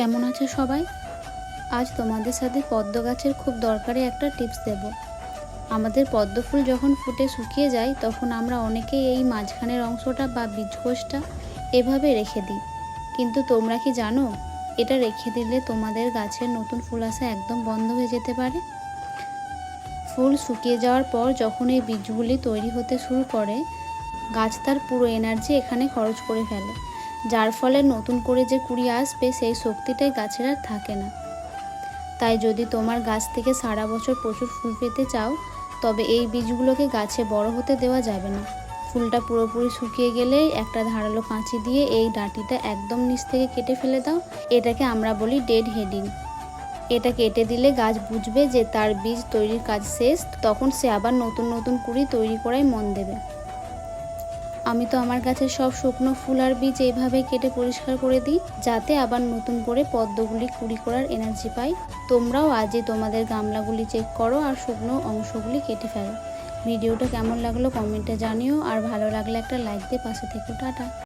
কেমন আছে সবাই? আজ তোমাদের সাথে পদ্ম গাছের খুব দরকারি একটা টিপস দেব। আমাদের পদ্ম ফুল যখন ফুটে শুকিয়ে যায় তখন আমরা অনেকেই এই মাঝখানের অংশটা বা বীজকোষটা এভাবে রেখে দিই। কিন্তু তোমরা কি জানো এটা রেখে দিলে তোমাদের গাছের নতুন ফুল আসা একদম বন্ধ হয়ে যেতে পারে। ফুল শুকিয়ে যাওয়ার পর যখন এই বীজগুলি তৈরি হতে শুরু করে, গাছ তার পুরো এনার্জি এখানে খরচ করে ফেলে, যার ফলে নতুন করে যে কুড়ি আসবে সেই শক্তিটাই গাছের আর থাকে না। তাই যদি তোমার গাছ থেকে সারা বছর প্রচুর ফুল পেতে চাও, তবে এই বীজগুলোকে গাছে বড় হতে দেওয়া যাবে না। ফুলটা পুরোপুরি শুকিয়ে গেলে একটা ধারালো কাঁচি দিয়ে এই ডাঁটিটা একদম নিচ থেকে কেটে ফেলে দাও। এটাকে আমরা বলি ডেড হেডিং। এটা কেটে দিলে গাছ বুঝবে যে তার বীজ তৈরির কাজ শেষ, তখন সে আবার নতুন নতুন কুড়ি তৈরি করায় মন দেবে। আমি তো আমার গাছের সব শুকনো ফুল আর বীজ এইভাবে কেটে পরিষ্কার করে দিই, যাতে আবার নতুন করে পদ্মগুলি কুড়ি করার এনার্জি পাই। তোমরাও আজই তোমাদের গামলাগুলি চেক করো আর শুকনো অংশগুলি কেটে ফেলো। ভিডিওটা কেমন লাগলো কমেন্টে জানিও, আর ভালো লাগলে একটা লাইক দিয়ে পাশে থেকো। টাটা।